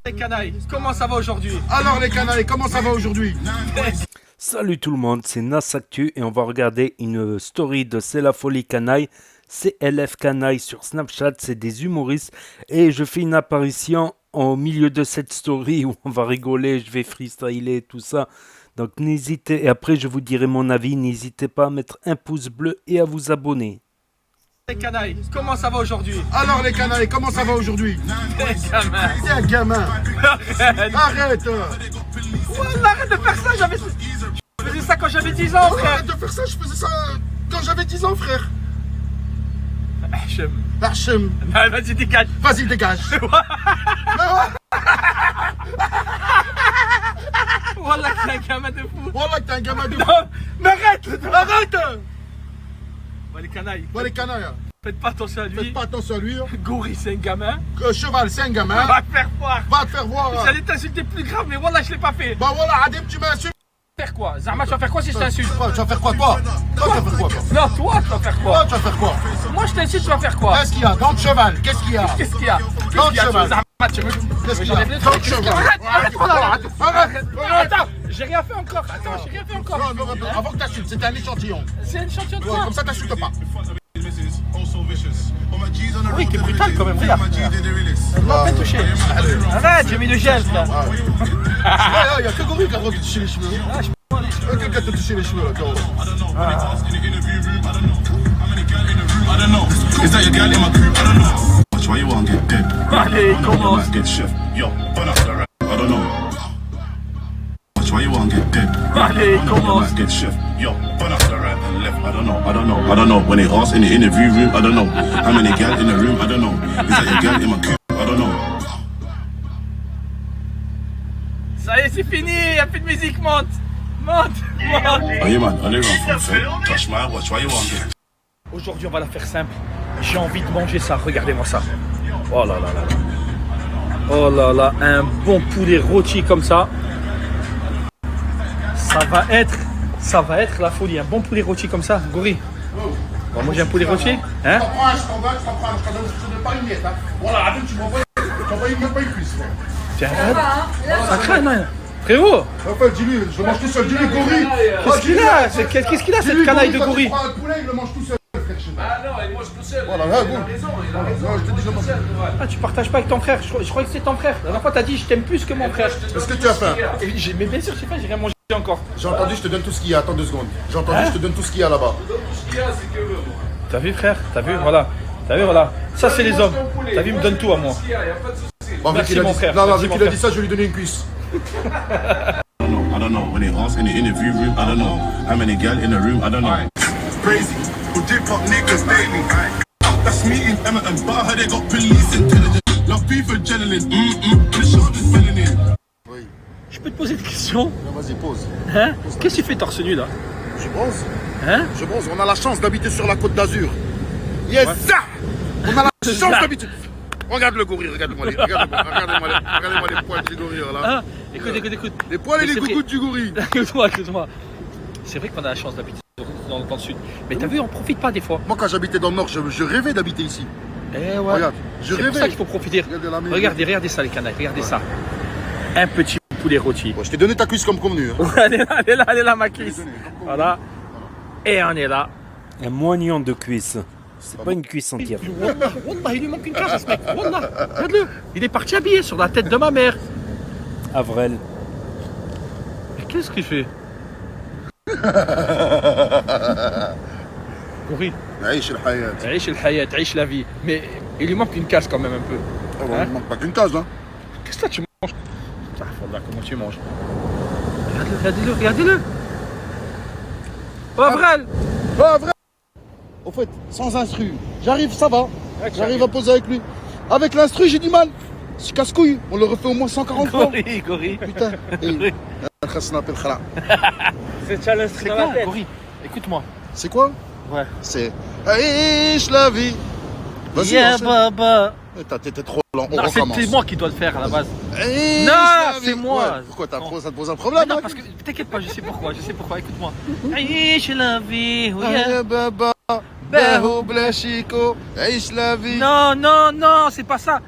Les canailles, comment ça va aujourd'hui? Alors les canailles, comment ça va aujourd'hui? Salut tout le monde, c'est Nasactu et on va regarder une story de C'est la folie canaille, CLF canaille sur Snapchat, c'est des humoristes et je fais une apparition au milieu de cette story où on va rigoler, je vais freestyler tout ça. Donc n'hésitez, et après je vous dirai mon avis, n'hésitez pas à mettre un pouce bleu et à vous abonner. Les canailles, comment ça va aujourd'hui? Alors les canailles, comment ça va aujourd'hui? Les gamins. T'es un gamin. Arrête. Arrête. Wallah, arrête de faire ça, je faisais ça quand j'avais 10 ans, frère. Arrête de faire ça, je faisais ça quand j'avais 10 ans, frère. Hachem. Ah, vas-y, dégage. Vas-y, dégage. Wallah, t'es un gamin de fou. Voilà que t'es un gamin de... Non, mais arrête. Arrête. Bon, les canailles, Bon les canailles, faites pas attention à lui. faites pas attention à lui. Gouri, c'est un gamin. Cheval, c'est un gamin. Va te faire voir. Va te faire voir. J'allais t'insulter plus grave, mais voilà, je l'ai pas fait. Bah voilà, Adem, tu m'insultes. Faire quoi? Zama, tu vas faire quoi si je t'insulte? Tu vas faire quoi, toi? Toi, tu vas faire quoi, toi? Non, toi, tu vas faire Toi, quoi? tu vas faire quoi? Moi, je t'insulte, tu vas faire quoi? Qu'est-ce qu'il y a? Dans le cheval, qu'est-ce qu'il y a? Qu'est-ce qu'il y a? Dans le cheval. Zama, tu veux Qu'est-ce qu'il y a? j'enlève le Dans le truc. cheval. Arrête. Attends, j'ai rien fait encore. Attends, j'ai rien fait encore. Non, avant que t'insultes, c'était un échantillon. C'est une champion de Ouais, quoi? comme ça, t'insultes pas. Oui, t'es brutal quand même, regarde. Non, fais toucher. Arrête, j'ai mis le gel, frère. Il y a que Gori qui a le droit de toucher les cheveux. Quelqu'un te toucher les cheveux, là, Goro. I don't know. Is that your girl in my crew? I don't know. Watch why you won't get dead. Allez, I commence. might get chef. Yo, burn up the rap. I don't know. Watch why you won't get dead. Allez, I commence. might get chef. Yo, burn up the right and left. I don't know. I don't know. I don't know. When they ask in the interview room, I don't know. How many girl in the room? I don't know. Is that your girl in my crew? I don't know. Ça y est, c'est fini, y a plus de musique, monte. Monte. Oh, you man, on the run from fame. Touch my watch. Why you won't get? Aujourd'hui, on va la faire simple. J'ai envie de manger ça, regardez-moi ça. Oh là là là là. Oh là là, un bon poulet rôti comme ça. Ça va être la folie. Un bon poulet rôti comme ça, Gori. On va manger un poulet rôti, hein? Je t'en donne pas une miette, hein. Voilà, Adem, tu m'envoies même pas une cuisse, moi. Tiens, ça craint, hein. Frérot, Enfin, dis-lui, je le mange tout seul. Dis-lui, Gori. qu'est-ce qu'il a? Qu'est-ce qu'il a, cette canaille de Gori? Il prend un poulet, il le mange tout seul, frère, chez moi. Ah non, il mange tout seul. Voilà, il là, a bon. raison, il a raison. Non, je te dis, je mange. Ah, tu partages pas avec ton frère. Je croyais que c'est ton frère. La dernière fois, t'as dit je t'aime plus que mon frère. Qu'est-ce que tu as fait? Mais bien sûr, je sais pas, j'ai rien mangé encore. J'ai entendu, je te donne tout ce qu'il y a. Attends 2 secondes. J'ai entendu, je te donne tout ce qu'il y a là-bas. T'as vu, frère? T'as vu, voilà. T'as vu, voilà. Ça, c'est les hommes. T'as vu, il me donne tout à moi. Bon, vu Merci, qu'il a mon dit- frère. Non, Merci, vu mon qu'il a frère. dit ça, je vais lui donner une cuisse. I don't know. When they ask in the interview room, I don't know. How many girl in the room? I don't know. Crazy. Who dip up niggas daily? That's me in Emmerton. But I heard they got police intelligence. Love beef adrenaline. The shoulders filling in. Oui. Je peux te poser des questions? Non, vas-y, pose. Hein? Qu'est-ce que tu fais torse nu, là? Je bronze. Hein? Je bronze. On a la chance d'habiter sur la côte d'Azur. Yes, ça. On a la chance d'habiter. Regarde le gorille, regarde-moi les poils du gorille, là. Hein? Écoute. Les poils et Mais les c'est vrai. gougouttes du gorille. Écoute-moi. C'est vrai qu'on a la chance d'habiter dans le sud. Mais t'as vu, on profite pas des fois. Moi, quand j'habitais dans le Nord, je rêvais d'habiter ici. Eh ouais. Regarde, je C'est pour ça rêvais. qu'il faut profiter. Regardez la mer. Regardez ça, les canailles. Regardez ça. Un petit poulet rôti. Bon, je t'ai donné ta cuisse comme convenu. Hein. Elle est là, ma cuisse. Voilà. Et on est là. Un moignon de cuisse, c'est pas une cuisse entière. Wallah, il lui manque une case à ce mec. Wallah, regarde-le. Il est parti habillé sur la tête de ma mère. Avril, Mais qu'est-ce qu'il fait? Gori, Aïch el hayat. عيش الحياة, عيش la vie. Mais il lui manque une case quand même un peu. Ah bon, il manque pas qu'une case, hein. Qu'est-ce que tu manges? Ah, Wallah, comment tu manges? Regardez-le. Oh, Avril. Ah, vrai. Au fait, sans instru, j'arrive, ça va. J'arrive à poser avec lui. Avec l'instru, j'ai du mal. C'est casse-couille, on le refait au moins 140 fois. Gori. Putain. Et... Khasna pel khara. C'est challenge c'est quoi, Gori? Écoute-moi. C'est quoi? Ouais. C'est Aïch la vie. Vas-y, Yeah, enchaîne. baba. T'étais trop lent, on Non, recommence. c'est moi qui dois le faire à la base. Aïch Non, la c'est vie. moi. Ouais, pourquoi Non. ça te pose un Mais problème? non, hein parce que t'inquiète pas, je sais pourquoi, écoute-moi. Aïe, la vie, oui. Ah, baba. Bahou bla chico. Aïch la vie. Non, c'est pas ça.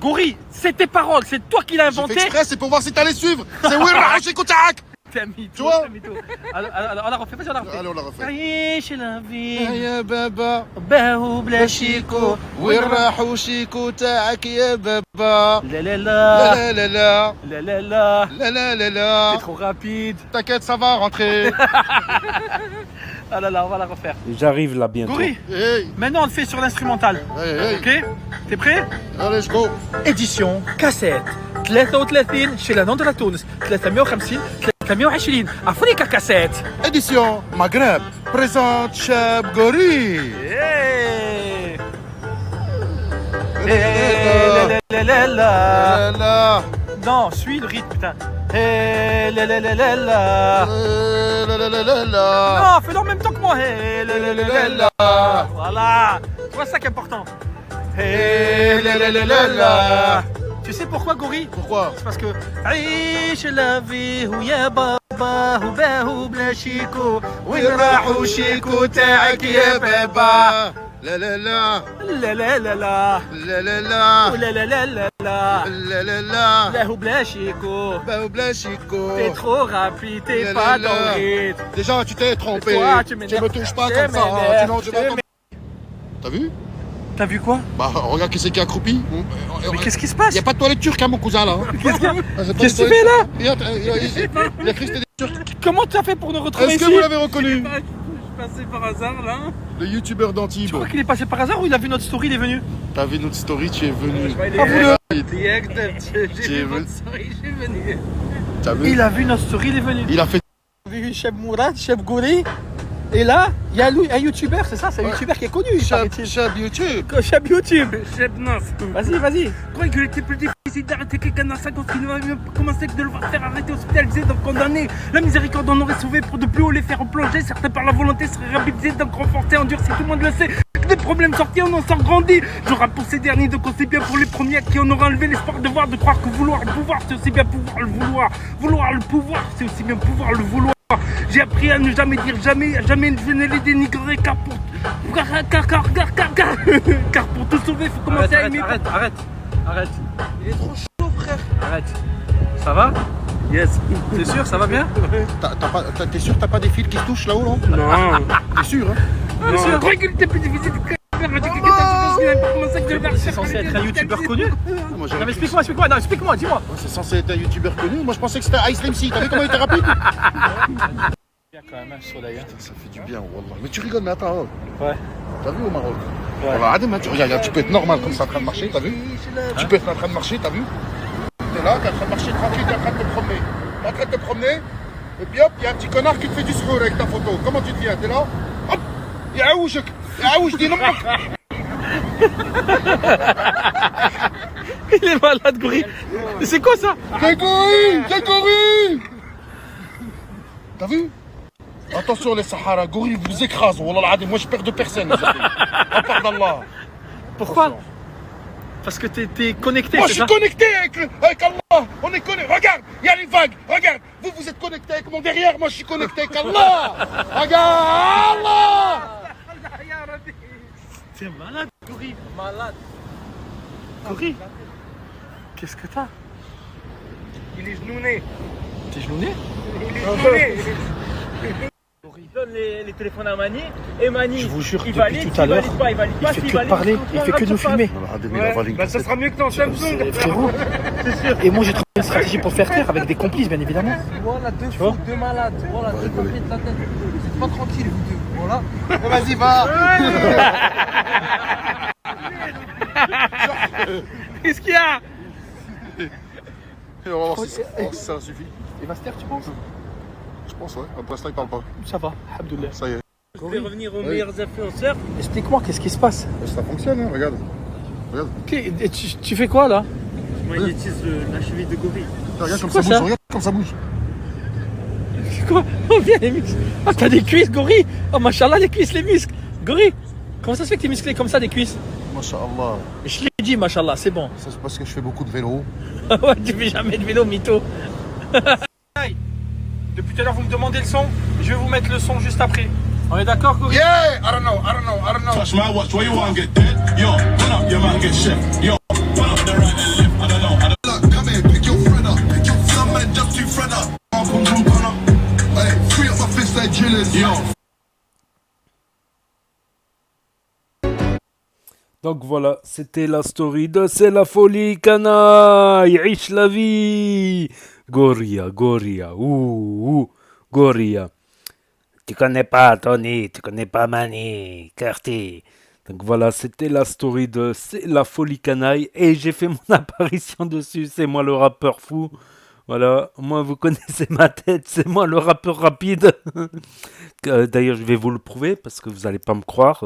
Gori, c'est tes paroles, c'est toi qui l'as J'ai fait inventé. exprès, c'est pour voir si t'allais suivre. C'est Wirra Shikotak. T'es un mytho, Tu vois? t'es un mytho. Alors, on la refait, vas-y, on la refait. Allez, on la refait. عيش la vie يا بابا باهو بلا شيكو وين راحوا شيكو تاعك يا بابا لا لا لا لا لا لا لا لا لا لا لا لا لا c'est trop rapide. T'inquiète, ça va rentrer. Ah là là, on va la refaire. J'arrive là bientôt. Gori, Hey, maintenant on le fait sur l'instrumental. hey, hey. Ok? T'es prêt? Allez, let's go. éديسيون كاسيت 33 chez la نون تونس 350 320 افريكا كاسيت. Édition Maghreb présente Cheb Gori. Hey. Hey, la la la la. La la Non, suis le rythme, putain. Hey, la la la la la. la la la la la. Non, fais-le en même temps que moi. Hey, la la la la la. Voilà. Tu vois, c'est ça qui est important. Hey, la la la la la. Tu sais pourquoi, Gori? Pourquoi? C'est parce que عيش la vie ويا بابا وباهو بلا شيكو وين راحوا شيكو تاعك يا بابا. La la la لا لا لا لا la la la لا لا لا لا لا la la la. لا هو بلا شيكو. Bah, bla chico. T'es trop rapide, t'es La, pas la, dans la. le rythme. Déjà, tu t'es trompé. Toi, tu me m'énerves. touches pas Tu comme ça. m'énerves. Sinon, je Tu vais pas. m'énerves. T'as vu? T'as vu quoi? Bah, regarde qui c'est qui a accroupi. Mais qu'est-ce qui se passe? Il n'y a pas de toilette turque, hein, mon cousin, là. Qu'est-ce qu'il y a? Qu'est-ce Qu'est-ce que tu fais là? Il a cru que c'était des Turcs. Comment tu as fait pour nous retrouver Est-ce ici? que vous l'avez reconnu? Je suis passé par hasard là. Le youtubeur Tu d'Antibes. crois qu'il est passé par hasard ou il a vu notre story, il est venu? T'as vu notre story, tu es venu. Ah, vous deux. Tu es venu. T'as vu? Il a vu notre story, il est venu. Il a fait. On a vu Cheb Mourad, Cheb Gori. Et là, il y a un youtubeur, c'est ça? C'est un youtubeur qui est connu. paraît-il. Chab YouTube. Cheb YouTube. Cheb Naf. Vas-y, vas-y. Je croyais qu'il était plus difficile d'arrêter quelqu'un dans 5 ans qu'il ne va même pas commencer que de le voir faire arrêter, hospitalisé, donc condamné. La miséricorde en aurait sauvé pour de plus haut les faire plonger. Certains par la volonté seraient réhabilités, donc renforcés, endurcis, tout le monde le sait. Des problèmes sortis, on en sort grandi. Je rappe pour ces derniers, donc aussi bien pour les premiers à qui on aura enlevé l'espoir de voir, de croire que vouloir le pouvoir, c'est aussi bien pouvoir le vouloir. Vouloir le pouvoir, c'est aussi bien pouvoir le vouloir. J'ai appris à ne jamais dire jamais, à jamais ne les dénigrer, car pour tout sauver, faut commencer à aimer. Arrête. Il est trop chaud, frère. Arrête. Ça va? Yes. T'es sûr, ça va bien? T'es sûr que t'as pas des fils qui se touchent là-haut, là? Non, T'es sûr, hein? je croyais qu'il était plus difficile de faire arrêter quelqu'un parce qu'il n'avait pas commencé que de le voir C'est faire censé arrêter, être un youtubeur connu? Moi, Non mais explique-moi, non, explique-moi, dis-moi. C'est censé être un youtubeur connu. Moi, je pensais que c'était Ice MC. T'as vu comment il était rapide? Il y a quand même un soleil. Ça fait du bien, wallah. Mais tu rigoles, mais attends. Ouais. T'as vu au Maroc? Voilà, regarde, tu peux être normal comme ça en train de marcher, t'as vu? Tu peux être en train de marcher, t'as vu? T'es là, t'es en train de marcher tranquille, t'es en train de te promener. T'es en train de te promener, et puis hop, il y a un petit connard qui te fait du srour avec ta photo. Comment tu te viens? T'es là? Hop! Je dis non. Il est malade, Gori. Mais c'est quoi ça? J'ai Gori! T'as vu? Attention les Sahara, Gori vous écrase, wallah al-adim, moi je perds de personne. À part d'Allah. Pourquoi? Parce que t'es connecté, Moi c'est je ça? suis connecté avec Allah, on est connecté, regarde, il y a les vagues, regarde, vous êtes connecté avec mon derrière, moi je suis connecté avec Allah. Regarde, Allah. T'es malade, Gori. Malade. Gori, qu'est-ce que t'as? Il est genouné. T'es genouné? Il est genouné. Il donne les téléphones à Mani et Mani, Je vous jure, il depuis valide, tout à l'heure, il valide pas, il fait que parler, il fait que nous filmer. Bah ça sera mieux que ton Samsung. Frérot, et moi j'ai trouvé une stratégie pour faire taire avec des complices, bien évidemment. Voilà, deux vois fous, deux malades, voilà, deux papiers de la tête. Vous êtes pas tranquille, vous deux, voilà. Vas-y, va. Qu'est-ce qu'il y a? On va voir si ça suffit. Il va se taire, tu penses? Je pense, ouais. Pour l'instant, il parle pas. Ça va, alhamdoulilah. Ça y est. Je vais revenir aux meilleurs influenceurs. Explique-moi, qu'est-ce qui se passe? Ça fonctionne, hein, regarde. Regarde. Et tu fais quoi là? Je magnétise la cheville de Gori. Regarde comme quoi, ça bouge, ça regarde comme ça bouge. Quoi? Oh, viens les muscles. Ah, t'as des cuisses, Gori. Oh, machallah, les cuisses, les muscles. Gori, comment ça se fait que t'es musclé comme ça, des cuisses? Masha'Allah. Je l'ai dit, machallah, c'est bon. Ça, c'est parce que je fais beaucoup de vélo. Ouais, tu fais jamais de vélo, mytho. Depuis tout à l'heure, vous me demandez le son. Je vais vous mettre le son juste après. On est d'accord, Gori? Yeah! I don't know. Touch my watch, where you want to get dead? Yo, run up, you might get chef. Yo, run up the right and left. Donc voilà, c'était la story de C'est la folie canaille, riche la vie. Goria, Goria. Tu connais pas Tony, tu connais pas Manny, Carty. Donc voilà, c'était la story de C'est la folie canaille et j'ai fait mon apparition dessus, c'est moi le rappeur fou. Voilà, moi vous connaissez ma tête, c'est moi le rappeur rapide. D'ailleurs, je vais vous le prouver parce que vous allez pas me croire.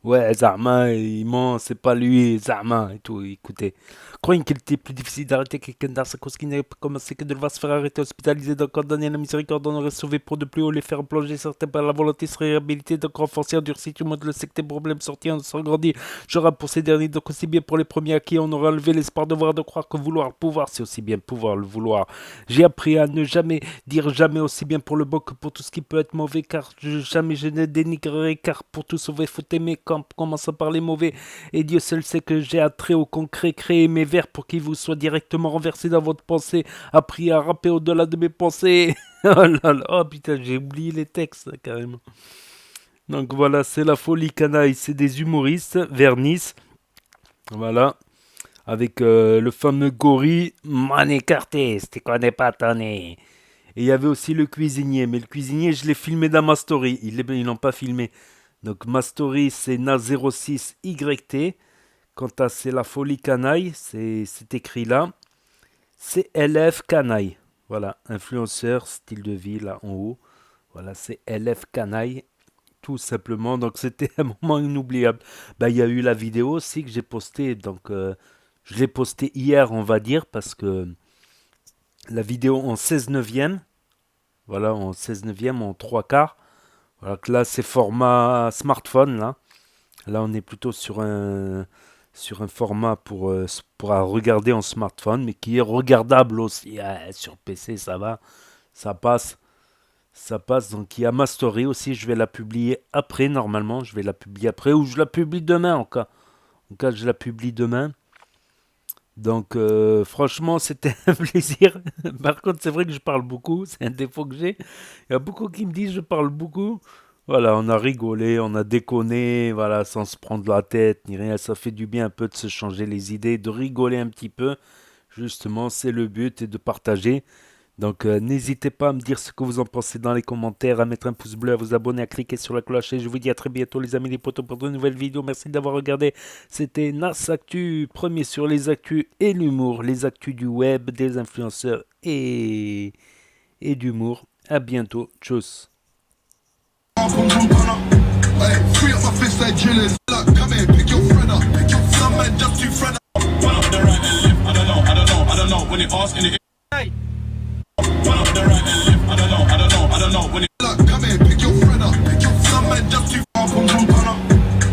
Ouais, Zama, il ment, c'est pas lui, Zama et tout, écoutez. Croyez qu'il était plus difficile d'arrêter quelqu'un dans sa cause qui n'a pas commencé que de le voir se faire arrêter, hospitaliser, donc condamner la miséricorde, on aurait sauvé pour de plus haut, les faire plonger, certains par la volonté se réhabiliter, donc renforcer, endurci, tout le monde le sait que tes problèmes sortis, on s'agrandit. Je rappe pour ces derniers, donc aussi bien pour les premiers à qui on aura enlevé l'espoir de voir, de croire que vouloir le pouvoir, c'est aussi bien pouvoir le vouloir. J'ai appris à ne jamais dire jamais aussi bien pour le bon que pour tout ce qui peut être mauvais, car jamais je ne dénigrerai, car pour tout sauver, faut aimer, quand commence à parler mauvais. Et Dieu seul sait que j'ai attrait au concret, créer mes vers pour qu'ils vous soient directement renversés dans votre pensée, appris à rapper au-delà de mes pensées. Oh là là, oh putain, j'ai oublié les textes, carrément. Donc voilà, c'est la folie canaille, c'est des humoristes vers Nice. Voilà. Avec le fameux Gori, Mané Carté, si tu connais pas Tony. Et il y avait aussi le cuisinier, mais le cuisinier, je l'ai filmé dans ma story. Ils l'ont pas filmé. Donc ma story, c'est Na06YT. Quant à C'est la folie canaille, c'est écrit là. C'est LF canaille. Voilà, influenceur, style de vie là en haut. Voilà, c'est LF canaille. Tout simplement. Donc c'était un moment inoubliable. Bah, il y a eu la vidéo aussi que j'ai postée. Donc je l'ai postée hier, on va dire, parce que la vidéo en 16/9. Voilà, en 16/9, en 3/4. Voilà, que là, c'est format smartphone, là. Là, on est plutôt sur un format pour regarder en smartphone, mais qui est regardable aussi. Sur PC, ça va, ça passe. Ça passe, donc il y a ma story aussi, je vais la publier après, normalement. Je vais la publier après, ou je la publie demain, en cas. En cas, je la publie demain. Donc, franchement, c'était un plaisir. Par contre, c'est vrai que je parle beaucoup, c'est un défaut que j'ai. Il y a beaucoup qui me disent que je parle beaucoup. Voilà, on a rigolé, on a déconné, voilà, sans se prendre la tête ni rien. Ça fait du bien un peu de se changer les idées, de rigoler un petit peu. Justement, c'est le but et de partager. Donc, n'hésitez pas à me dire ce que vous en pensez dans les commentaires, à mettre un pouce bleu, à vous abonner, à cliquer sur la cloche. Et je vous dis à très bientôt, les amis, les potos, pour de nouvelles vidéos. Merci d'avoir regardé. C'était Nas Actu, premier sur les actus et l'humour, les actus du web, des influenceurs et d'humour. À bientôt. Tchuss. Hey, free up my fist like drillers. Look, come here, pick your friend up. Some man just too friend up. Run up the right and left. I don't know. When it asks in the run up the right and left. I don't know. When it look, come here, pick your friend up. Some man just too far from run up.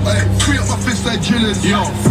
Hey, free up my fist like drillers. Yo.